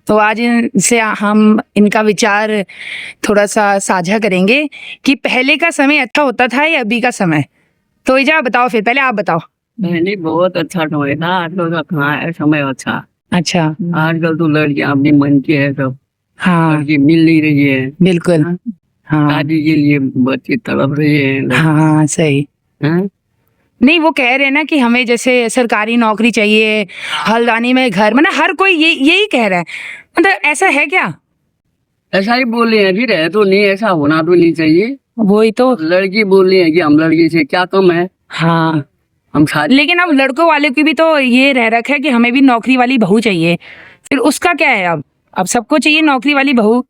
तो आज इनसे हम इनका विचार थोड़ा सा साझा करेंगे कि पहले का समय अच्छा होता था या अभी का समय। तो इजा बताओ, फिर पहले आप बताओ। नहीं, बहुत अच्छा समय था। आजकल का कहाँ है समय अच्छा। अच्छा। आजकल तो लड़कियां अपनी मन की है सब। हाँ लड़की मिल नहीं रही है। बिल्कुल। हाँ शादी के लिए बच्चे तड़प रहे हैं। हाँ सही। हाँ? नहीं, वो कह रहे हैं ना कि हमें जैसे सरकारी नौकरी चाहिए, हल्द्वानी में घर, मतलब हर कोई यही कह रहा है। मतलब ऐसा है क्या? ऐसा ही बोल रहे हैं, फिर है तो नहीं, ऐसा होना तो नहीं चाहिए। वही तो। लड़की बोल रही है कि हम लड़की से क्या कम है, हाँ हम शादी। लेकिन अब लड़कों वाले की भी तो ये रह रखा है कि हमें भी नौकरी वाली बहू चाहिए। फिर उसका क्या है? अब सबको चाहिए नौकरी वाली बहू।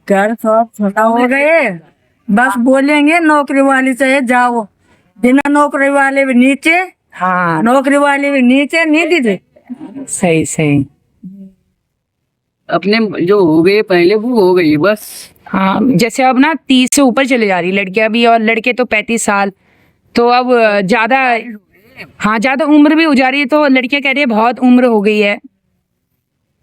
घर सब छोटा हो गए, बस बोलेंगे नौकरी वाली चाहिए, जाओ। बिना नौकरी वाले भी नीचे, हाँ नौकरी वाले भी नीचे, नहीं दीदी। सही सही। अपने जो हो गए पहले वो हो गई बस। हाँ जैसे अब ना 30 से ऊपर चले जा रही लड़कियां भी, और लड़के तो 35 साल। तो अब ज्यादा, हाँ ज्यादा उम्र भी हो जा रही है, तो लड़कियां कह रही है बहुत उम्र हो गई है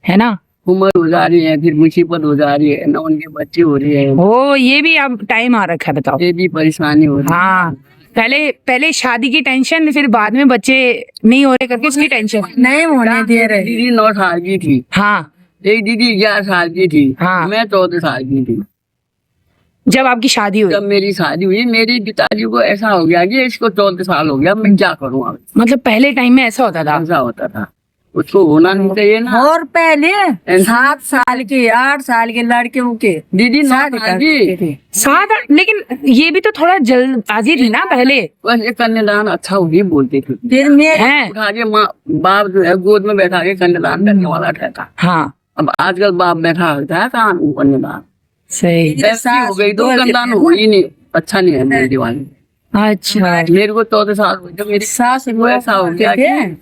ना। उम्र हो जा रही है, फिर मुसीबत हो जा रही है ना, उनके बच्चे हो रहे हैं। ओ ये भी अब टाइम आ रखा है, बताओ। ये भी परेशानी हो रही है। हाँ पहले शादी की टेंशन, फिर बाद में बच्चे नहीं हो रहे करके उसकी टेंशन। नहीं होने दे रहे। दीदी 9 साल की थी, हाँ एक दीदी 11 साल की थी, हाँ। मैं 14 साल की थी जब आपकी शादी हुई। जब मेरी शादी हुई। मेरी पिताजी को ऐसा हो गया कि इसको 14 साल हो गया, मैं क्या करूँ अब। मतलब पहले टाइम में ऐसा होता था। ऐसा होता था, उसको होना नहीं चाहिए ना। और पहले 7 साल के 8 साल के लड़कियों के दीदी 9 शादी साल करते की, थे। साथ, लेकिन ये भी तो थोड़ा जल्दबाजी थी ना पहले। बस ये कन्यादान अच्छा वही बोलते थे। फिर मेरे है। उठा के माँ बाप जो है गोद में बैठा के कन्यादान करने वाला रहता। हाँ अब आजकल बाप बैठा होता है कहाँ कन्यादान। सही। ऐसी हो गई तो कन्यादान हो ही नहीं, अच्छा नहीं है मेरे दीवानी। अच्छा मेरे को 14 साल हुए तो मेरी सास को ऐसा हो गया कि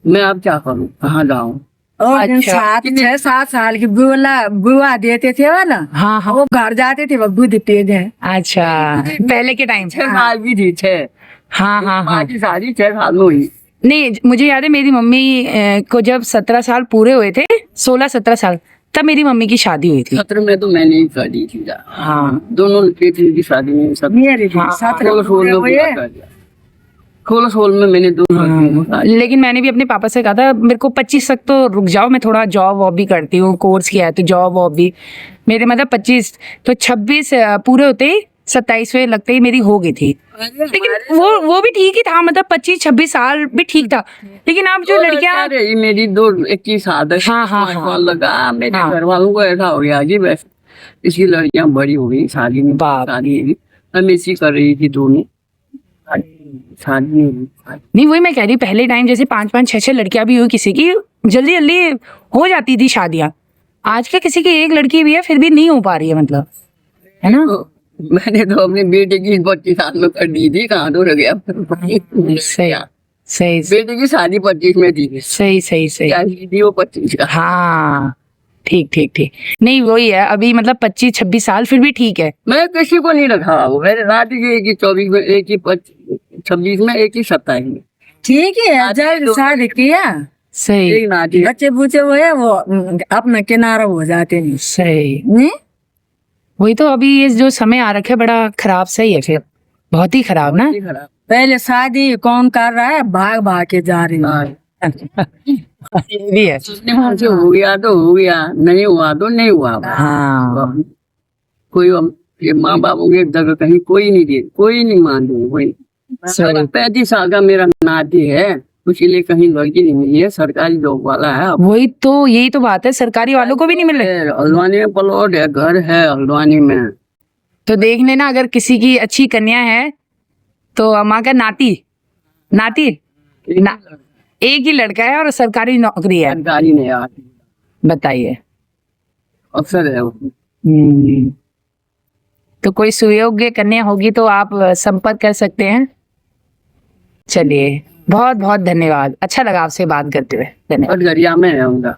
मैं अब क्या करूँ, कहाँ जाऊँ। और अच्छा। 7 साल की बुआ देते थे वाला, हाँ हाँ। वो घर जाते थे, वो दूध तेज है। अच्छा पहले के टाइम। 6 साल की थी, 6। हाँ हाँ हाँ। की शादी 6 साल में हुई। नहीं मुझे याद है मेरी मम्मी को जब 17 साल पूरे हुए थे, 16-17 साल, तब मेरी मम्मी की शादी हुई थी। 17 में तो मैंने ही कर दी थी। हाँ दोनों बेटी की शादी में सब मेरी भी हाँ, 16 में पूरा कर दिया। 16 में मैंने दोनों लड़कियों को शादी। लेकिन मैंने भी अपने पापा से कहा था मेरे को 25 तक तो रुक जाओ, मैं थोड़ा जॉब वॉब भी करती हूँ, कोर्स किया है तो जॉब वॉब भी। मेरे मतलब 25, तो 26 पूरे होते ही 27वें लगते ही मेरी हो गई थी। लेकिन वो भी ठीक ही था, मतलब 25-26 साल भी ठीक था। लेकिन अब जो लड़कियां, रही मेरी 21 साल हाँ, हाँ, हाँ। लगा मेरे हाँ। घर वालों को ऐसा हो गया कि बस इसकी लड़कियां बड़ी हो गई, शादी में बाप। शादी हुई। हम इसी कर रही थी दोनों, शादी नहीं हुई। नहीं वही मैं कह रही, पहले टाइम जैसे 5-5, 6-6 लड़कियां भी हुई किसी की, जल्दी जल्दी हो जाती थी शादियां। आज का किसी की एक लड़की भी है फिर भी नहीं हो पा रही है, मतलब है ना। तो मैंने तो अपने बेटे की 25 साल में कर दी थी, कहाँ तो रह गया। सही सही बेटे की शादी 25 में थी, सही सही सही। क्या थी वो 25 का। हाँ ठीक ठीक ठीक। नहीं वही है, अभी मतलब 25-26 साल फिर भी ठीक है। मैं किसी को नहीं रखा, वो मेरे नाती की एक ही 24 में, एक ही 26 में, एक ही 27 में। ठीक है, जब शादी किया सही एक नाती बच्चे बूचे हुए, वो अपना किनारा हो जाते हैं। सही। नहीं वही तो, अभी ये जो समय आ रखा है बड़ा खराब सही है, फिर बहुत ही खराब ना। खराब। पहले शादी कौन कर रहा है, भाग भाग के जा रही है। ये भी है। अपने मन से हो गया तो हो गया, नहीं हुआ तो नहीं हुआ। हाँ कोई ये माँ बापों के जगह कहीं कोई नहीं दे, कोई नहीं मान दे कोई। 35 साल का मेरा नाती है, इसीलिए कहीं लड़की नहीं मिली है, सरकारी जॉब वाला है। वही तो, यही तो बात है, सरकारी वालों को भी नहीं मिल रहे। हल्द्वानी में प्लॉट है, घर है हल्द्वानी में। तो देख लेना अगर किसी की अच्छी कन्या है तो अम्मा का नाती ना, एक ही लड़का है और सरकारी नौकरी है, सरकारी नहीं आती, बताइए। अफसर है वो। तो कोई सुयोग्य कन्या होगी तो आप संपर्क कर सकते हैं। चलिए बहुत बहुत धन्यवाद, अच्छा लगा आपसे बात करते हुए, धन्यवाद। और गरिया में है उनका।